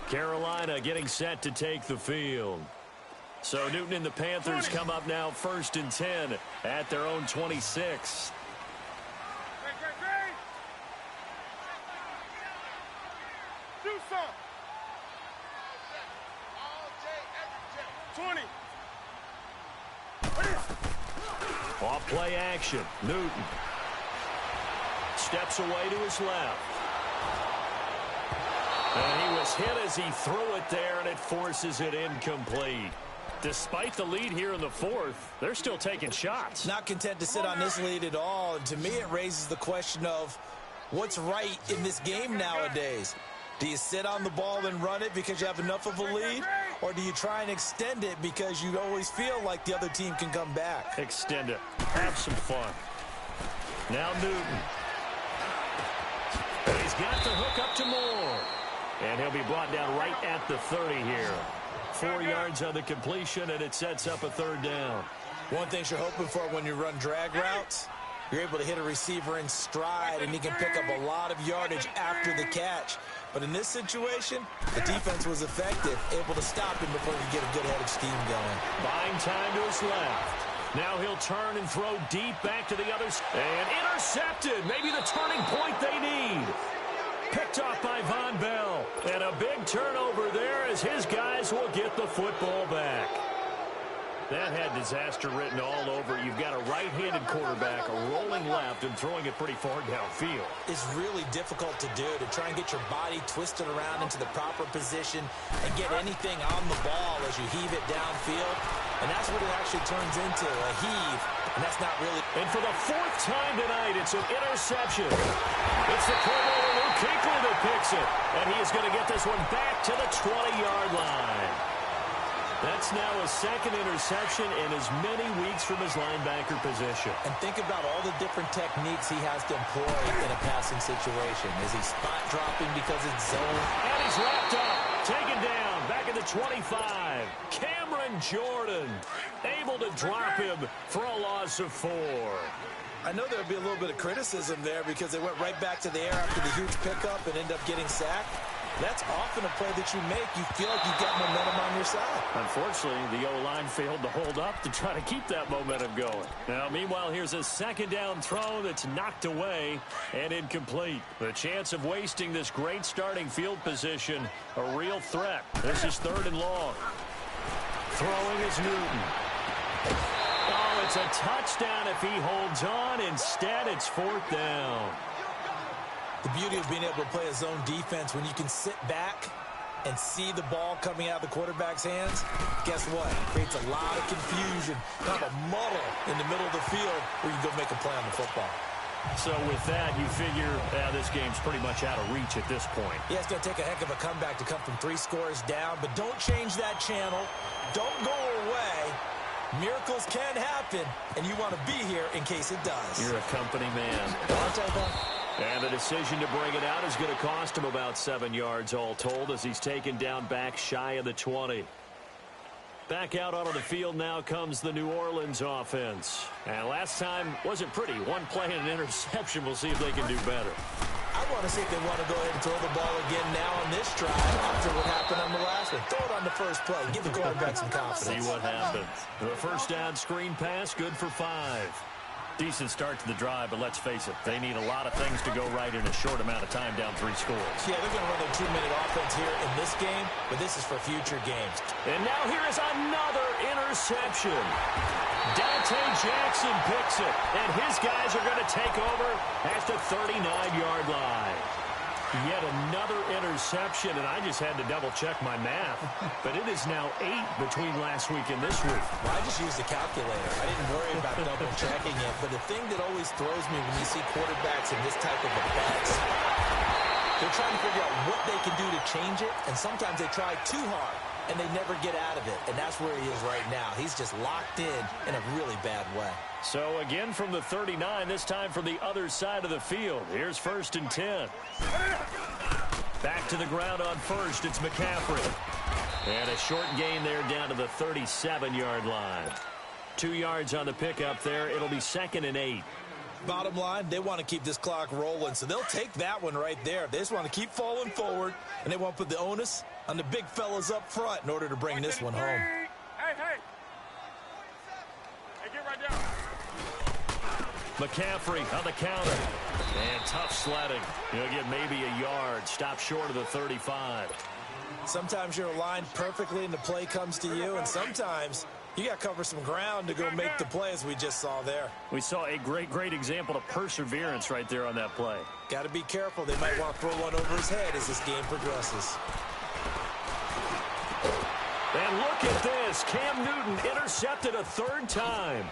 Carolina getting set to take the field. So Newton and the Panthers come up now 1st and 10 at their own 26. Do something. 20. Off play action. Newton steps away to his left. And he was hit as he threw it there, and it forces it incomplete. Despite the lead here in the 4th, they're still taking shots. Not content to sit on this lead at all. And to me, it raises the question of what's right in this game nowadays. Do you sit on the ball and run it because you have enough of a lead? Or do you try and extend it because you always feel like the other team can come back? Extend it. Have some fun. Now Newton. He's got the hook up to Moore. And he'll be brought down right at the 30 here. 4 yards on the completion, and it sets up a 3rd down. One thing you're hoping for when you run drag routes, you're able to hit a receiver in stride, and he can pick up a lot of yardage after the catch. But in this situation, the defense was effective, able to stop him before he could get a good head of steam going. Buying time to his left. Now he'll turn and throw deep back to the others. And intercepted. Maybe the turning point they need. Picked off by Von Bell. And a big turnover there as his guys will get the football back. That had disaster written all over. You've got a right-handed quarterback, a rolling left, and throwing it pretty far downfield. It's really difficult to do, to try and get your body twisted around into the proper position and get anything on the ball as you heave it downfield. And that's what it actually turns into, a heave. And that's not really... And for the fourth time tonight, it's an interception. It's the Pro Bowler Luke Kuechly that picks it. And he is going to get this one back to the 20-yard line. That's now a second interception in as many weeks from his linebacker position. And think about all the different techniques he has to employ in a passing situation. Is he spot dropping because it's zone? And he's wrapped up, taken down, back at the 25. Cameron Jordan able to drop him for a loss of 4. I know there'll be a little bit of criticism there because they went right back to the air after the huge pickup and end up getting sacked. That's often a play that you make. You feel like you've got momentum on your side. Unfortunately, the O-line failed to hold up to try to keep that momentum going. Now, meanwhile, here's a second down throw that's knocked away and incomplete. The chance of wasting this great starting field position, a real threat. This is 3rd and long. Throwing is Newton. Oh, it's a touchdown if he holds on. Instead, it's 4th down. The beauty of being able to play a zone defense when you can sit back and see the ball coming out of the quarterback's hands, guess what? It creates a lot of confusion, kind of a muddle in the middle of the field where you can go make a play on the football. So with that, you figure this game's pretty much out of reach at this point. Yeah, it's going to take a heck of a comeback to come from 3 scores down, but don't change that channel. Don't go away. Miracles can happen, and you want to be here in case it does. You're a company man. I'll tell you that. And the decision to bring it out is going to cost him about 7 yards all told as he's taken down back shy of the 20. Back out onto the field now comes the New Orleans offense. And last time wasn't pretty. One play and an interception. We'll see if they can do better. I want to see if they want to go ahead and throw the ball again now on this drive after what happened on the last one. Throw it on the first play. Give the quarterback some confidence. See what happens. The first down screen pass, good for 5. Decent start to the drive, but let's face it, they need a lot of things to go right in a short amount of time down 3 scores. Yeah, they're going to run their 2-minute offense here in this game, but this is for future games. And now here is another interception. Dante Jackson picks it, and his guys are going to take over at the 39-yard line. Yet another interception, and I just had to double-check my math. But it is now 8 between last week and this week. Well, I just used a calculator. I didn't worry about double-checking it. But the thing that always throws me when you see quarterbacks in this type of offense, they're trying to figure out what they can do to change it, and sometimes they try too hard, and they never get out of it. And that's where he is right now. He's just locked in a really bad way. So again from the 39, this time from the other side of the field. Here's 1st and 10. Back to the ground on first, it's McCaffrey. And a short gain there down to the 37-yard line. 2 yards on the pickup there. It'll be 2nd and 8. Bottom line, they want to keep this clock rolling, so they'll take that one right there. They just want to keep falling forward, and they want to put the onus on the big fellas up front in order to bring this one home. Hey, hey. Hey, get right down. McCaffrey on the counter. And tough sledding. He'll get maybe a yard. Stop short of the 35. Sometimes you're aligned perfectly and the play comes to you, and sometimes you got to cover some ground to go make the play, as we just saw there. We saw a great example of perseverance right there on that play. Got to be careful. They might want to throw one over his head as this game progresses. And look at this. Cam Newton intercepted a 3rd time.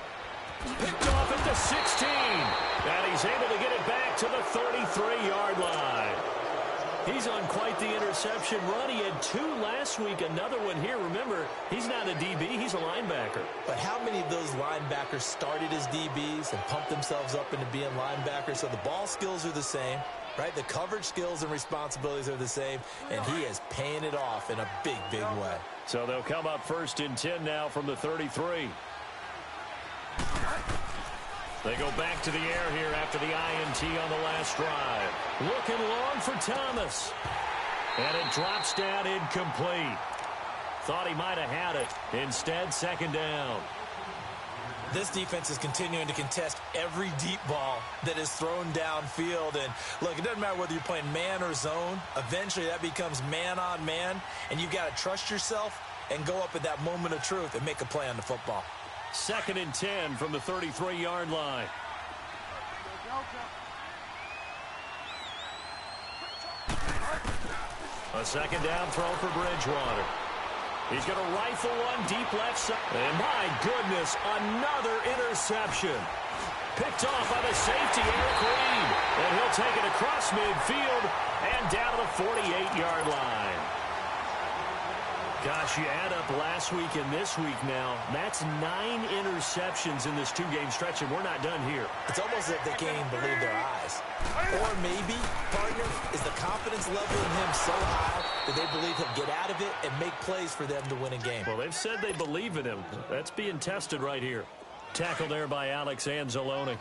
Picked off at the 16. And he's able to get it back to the 33-yard line. He's on quite the interception run. He had 2 last week, another one here. Remember, he's not a DB, he's a linebacker. But how many of those linebackers started as DBs and pumped themselves up into being linebackers? So the ball skills are the same, right? The coverage skills and responsibilities are the same, and he is paying it off in a big way. So they'll come up 1st and 10 now from the 33. They go back to the air here after the INT on the last drive. Looking long for Thomas. And it drops down incomplete. Thought he might have had it. Instead, 2nd down. This defense is continuing to contest every deep ball that is thrown downfield. And, look, it doesn't matter whether you're playing man or zone. Eventually, that becomes man-on-man, and you've got to trust yourself and go up at that moment of truth and make a play on the football. 2nd and 10 from the 33-yard line. A 2nd down throw for Bridgewater. He's going to rifle one deep left side. And my goodness, another interception. Picked off by the safety, Eric Reed. And he'll take it across midfield and down to the 48-yard line. Gosh, you add up last week and this week now, that's 9 interceptions in this 2-game stretch, and we're not done here. It's almost as if they can't even believe their eyes. Or maybe, partner, is the confidence level in him so high that they believe he'll get out of it and make plays for them to win a game. Well, they've said they believe in him. That's being tested right here. Tackled there by Alex Anzalone.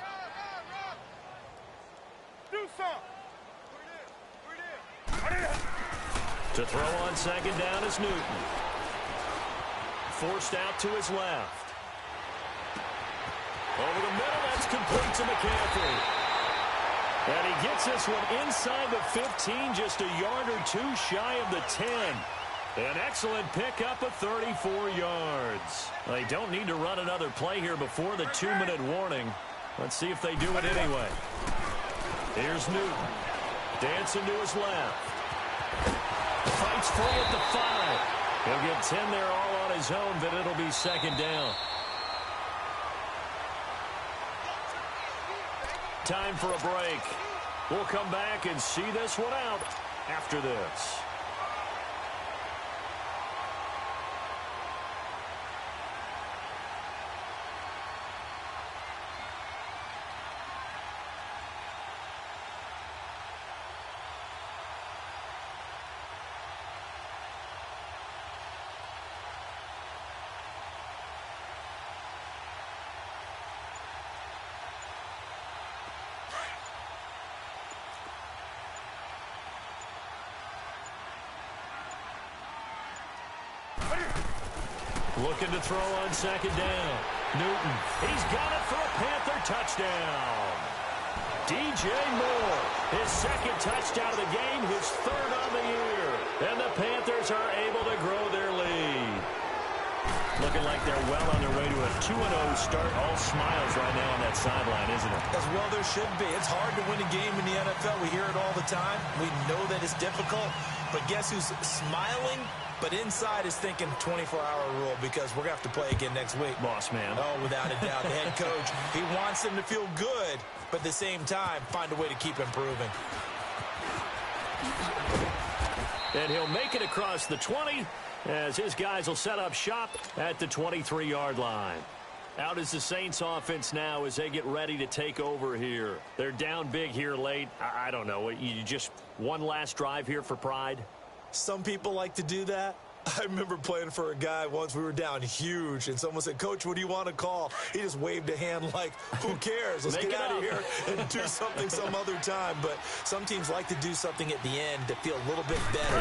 To throw on 2nd down is Newton. Forced out to his left. Over the middle, that's complete to McCaffrey. And he gets this one inside the 15, just a yard or two shy of the 10. An excellent pickup of 34 yards. They don't need to run another play here before the 2-minute warning. Let's see if they do it anyway. Here's Newton. Dancing to his left. Fights free at the 5. He'll get 10 there all on his own, but it'll be 2nd down. Time for a break. We'll come back and see this one out after this. Looking to throw on 2nd down. Newton, he's got it for a Panther touchdown. DJ Moore, his 2nd touchdown of the game, his 3rd on the year. And the Panthers are able to grow their lead. Looking like they're well on their way to a 2-0 start. All smiles right now on that sideline, isn't it? As well there should be. It's hard to win a game in the NFL. We hear it all the time. We know that it's difficult. But guess who's smiling? But inside is thinking 24-hour rule because we're going to have to play again next week. Boss man. Oh, without a doubt. The head coach, he wants them to feel good, but at the same time, find a way to keep improving. And he'll make it across the 20 as his guys will set up shop at the 23-yard line. Out is the Saints offense now as they get ready to take over here. They're down big here late. I don't know. You just one last drive here for pride? Some people like to do that. I remember playing for a guy once. We were down huge, and someone said, "Coach, what do you want to call?" He just waved a hand like, who cares? Let's get out of here and do something some other time. But some teams like to do something at the end to feel a little bit better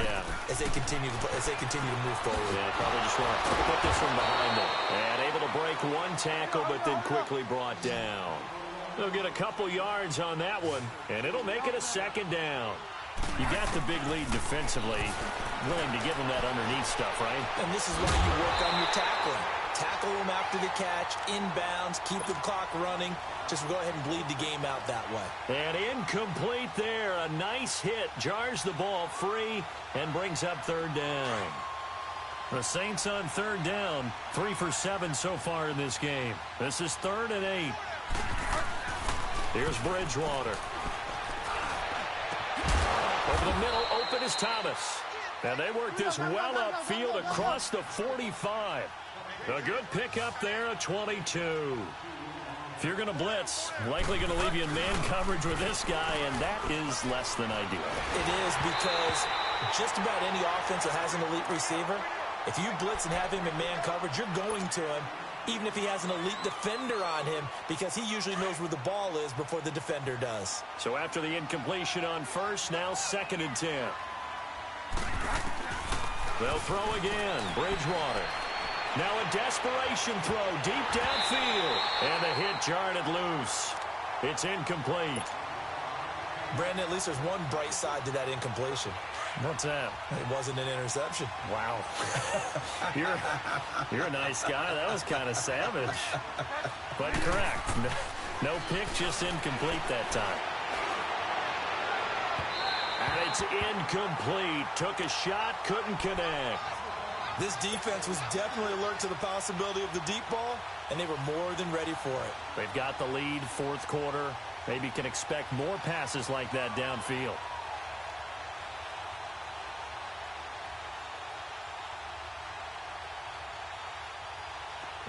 as they continue to move forward. Yeah, probably just want to put this one behind them. And able to break one tackle, but then quickly brought down. They'll get a couple yards on that one, and it'll make it a 2nd down. You got the big lead defensively, willing to give them that underneath stuff, right? And this is why you work on your tackling. Tackle them after the catch, inbounds, keep the clock running. Just go ahead and bleed the game out that way. And incomplete there. A nice hit. Jars the ball free and brings up 3rd down. The Saints on 3rd down. 3 for 7 so far in this game. This is 3rd and 8. Here's Bridgewater. Over the middle, open is Thomas. And they work this well upfield across the 45. A good pickup there at 22. If you're going to blitz, likely going to leave you in man coverage with this guy, and that is less than ideal. It is because just about any offense that has an elite receiver, if you blitz and have him in man coverage, you're going to him, even if he has an elite defender on him, because he usually knows where the ball is before the defender does. So after the incompletion on first, now 2nd and 10. They'll throw again. Bridgewater. Now a desperation throw deep downfield. And the hit jarred it loose. It's incomplete. Brandon, at least there's one bright side to that incompletion. What's that? It wasn't an interception. Wow. You're a nice guy. That was kind of savage. But correct. No pick, just incomplete that time. And it's incomplete. Took a shot, couldn't connect. This defense was definitely alert to the possibility of the deep ball, and they were more than ready for it. They've got the lead, fourth quarter. Maybe can expect more passes like that downfield.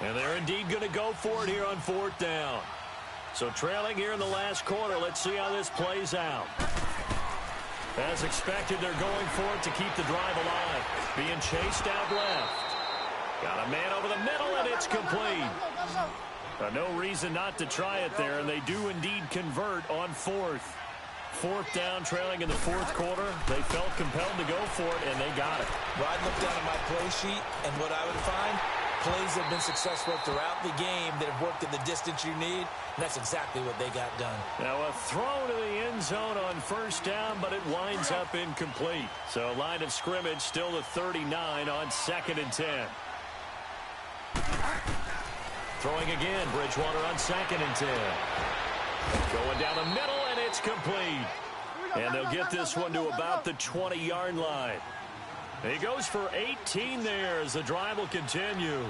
And they're indeed going to go for it here on fourth down. So trailing here in the last quarter. Let's see how this plays out. As expected, they're going for it to keep the drive alive. Being chased out left. Got a man over the middle, and it's complete. No reason not to try it there, and they do indeed convert on fourth. Fourth down, trailing in the fourth quarter. They felt compelled to go for it, and they got it. Well, I'd look down at my play sheet, and what I would find, plays have been successful throughout the game that have worked in the distance you need, and that's exactly what they got done. Now a throw to the end zone on first down, but it winds up incomplete. So line of scrimmage still the 39 on 2nd and 10. Throwing again, Bridgewater on 2nd and 10. Going down the middle, and it's complete. And they'll get this one to about the 20-yard line. He goes for 18 there as the drive will continue.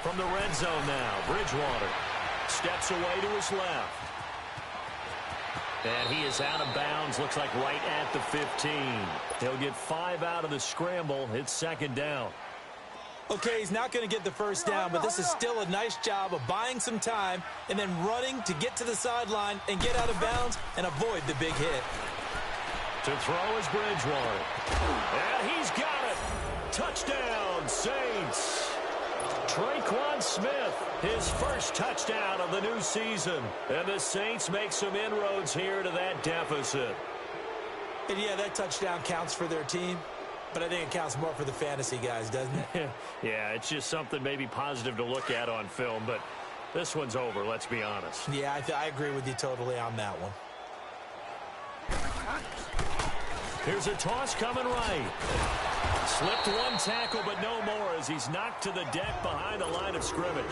From the red zone now, Bridgewater steps away to his left. And he is out of bounds, looks like right at the 15. He'll get 5 out of the scramble. It's 2nd down. Okay, he's not going to get the first down, but this is still a nice job of buying some time and then running to get to the sideline and get out of bounds and avoid the big hit. To throw is Bridgewater. And he's got it. Touchdown, Saints. Traquan Smith, his first touchdown of the new season. And the Saints make some inroads here to that deficit. And yeah, that touchdown counts for their team, but I think it counts more for the fantasy guys, doesn't it? Yeah, it's just something maybe positive to look at on film, but this one's over, let's be honest. Yeah, I agree with you totally on that one. Here's a toss coming right. Slipped one tackle, but no more as he's knocked to the deck behind the line of scrimmage.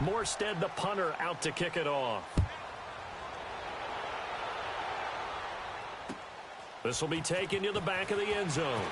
Morstead, the punter, out to kick it off. This will be taken to the back of the end zone.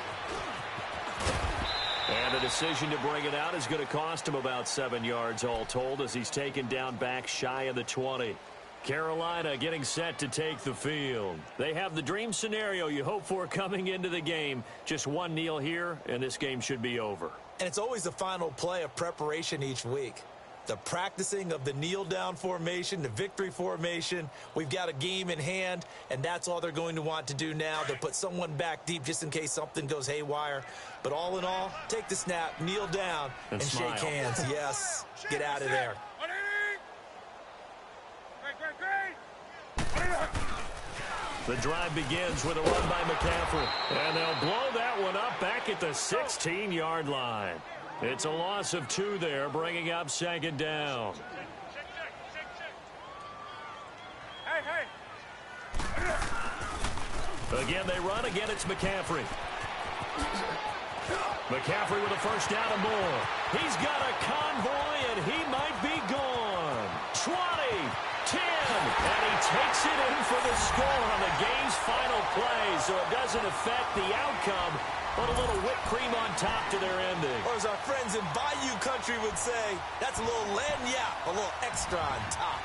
And the decision to bring it out is going to cost him about 7 yards all told as he's taken down back shy of the 20. Carolina getting set to take the field. They have the dream scenario you hope for coming into the game. Just one kneel here, and this game should be over. And it's always the final play of preparation each week. The practicing of the kneel-down formation, the victory formation. We've got a game in hand, and that's all they're going to want to do now. They'll put someone back deep just in case something goes haywire. But all in all, take the snap, kneel down, and shake hands. Yes, get out of there. The drive begins with a run by McCaffrey. And they'll blow that one up back at the 16-yard line. It's a loss of 2 there, bringing up 2nd down. Again, they run. Again, it's McCaffrey. McCaffrey with a first down and more. He's got a convoy, and he might be gone. 20, 10, and he takes it in for the score on the game's final play, so it doesn't affect the outcome, but a little whipped cream on top to their ending. Or as our friends in Bayou Country would say, that's a little lagniappe, a little extra on top.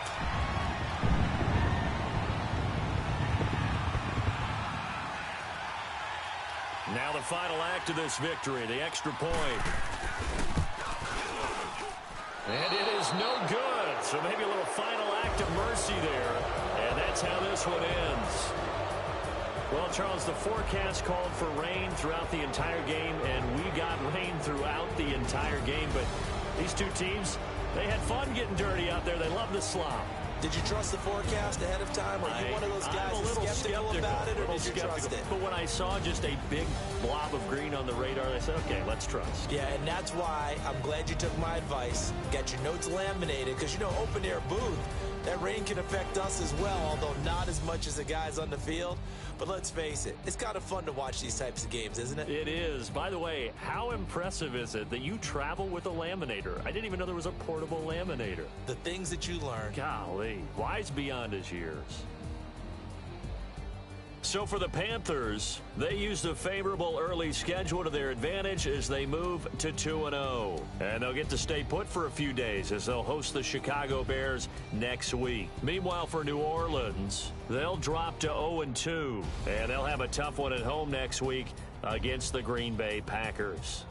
Now the final act of this victory, the extra point. And it is no good. So maybe a little final act of mercy there. And that's how this one ends. Well, Charles, the forecast called for rain throughout the entire game, and we got rain throughout the entire game. But these two teams, they had fun getting dirty out there. They love the slop. Did you trust the forecast ahead of time? Or are you one of those guys I'm a little skeptical about it, or did you trust it? But when I saw just a big blob of green on the radar, I said, okay, let's trust. Yeah, and that's why I'm glad you took my advice. Get your notes laminated, because, you know, open-air booth, that rain can affect us as well, although not as much as the guys on the field. But let's face it, it's kind of fun to watch these types of games, isn't it? It is. By the way, how impressive is it that you travel with a laminator? I didn't even know there was a portable laminator. The things that you learn. Golly, wise beyond his years. So for the Panthers, they used a favorable early schedule to their advantage as they move to 2-0. And they'll get to stay put for a few days as they'll host the Chicago Bears next week. Meanwhile, for New Orleans, they'll drop to 0-2. And they'll have a tough one at home next week against the Green Bay Packers.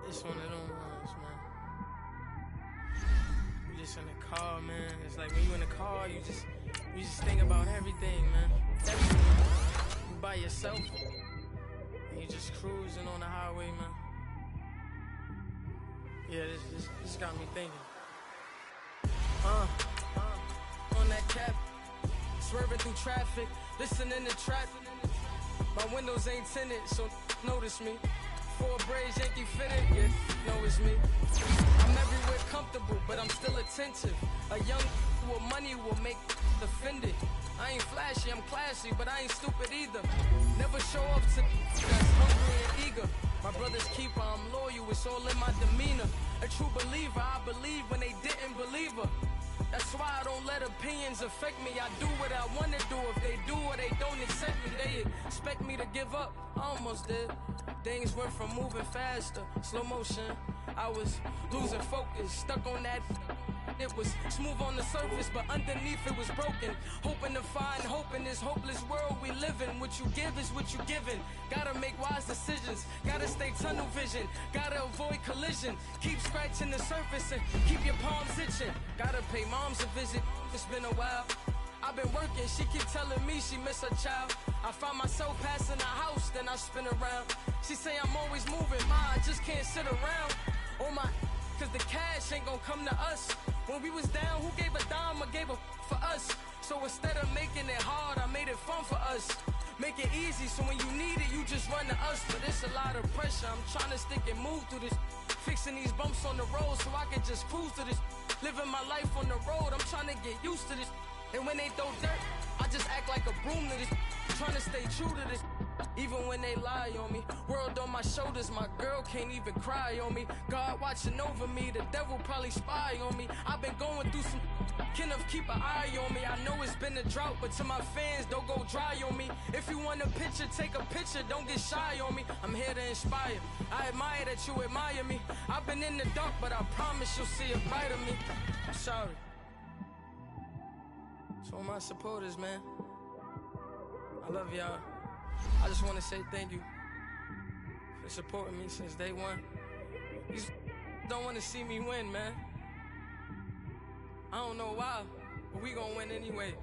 It's one of them ones, man. You just in the car, man. It's like when you in the car, you just think about everything, man. Everything. You by yourself, and you just cruising on the highway, man. Yeah, this got me thinking. On that cap, swerving through traffic, listening to trap. My windows ain't tinted, so notice me. Four braids, Yankee fitted, yeah, know it's me. I'm everywhere comfortable, but I'm still attentive. A young with money will make offended. I ain't flashy, I'm classy, but I ain't stupid either. Never show up to that's hungry and eager. My brother's keeper, I'm loyal, it's all in my demeanor. A true believer, I believe when they didn't believe her. That's why I don't let opinions affect me. I do what I want to do. If they do or they don't accept me, they expect me to give up. I almost did. Things went from moving faster, slow motion. I was losing focus, stuck on that. It was smooth on the surface, but underneath it was broken. Hoping to find hope in this hopeless world we live in. What you give is what you given. Gotta make wise decisions. Gotta stay tunnel vision. Gotta avoid collision. Keep scratching the surface and keep your palms itching. Gotta pay moms a visit. It's been a while. I've been working, she keep telling me she miss her child. I find myself passing the house, then I spin around. She say I'm always moving, I just can't sit around. Oh my, cause the cash ain't gonna come to us. When we was down, who gave a dime or gave a for us? So instead of making it hard, I made it fun for us. Make it easy, so when you need it, you just run to us. But it's a lot of pressure, I'm trying to stick and move through this. Fixing these bumps on the road so I can just cruise to this. Living my life on the road, I'm trying to get used to this. And when they throw dirt, I just act like a broom to this. Trying to stay true to this. Even when they lie on me. World on my shoulders, my girl can't even cry on me. God watching over me, the devil probably spy on me. I've been going through some, can of keep an eye on me. I know it's been a drought, but to my fans, don't go dry on me. If you want a picture, take a picture, don't get shy on me. I'm here to inspire. I admire that you admire me. I've been in the dark, but I promise you'll see a bright of me. I'm sorry. To all my supporters, man, I love y'all. I just want to say thank you for supporting me since day one. You don't want to see me win, man. I don't know why, but we gonna win anyway.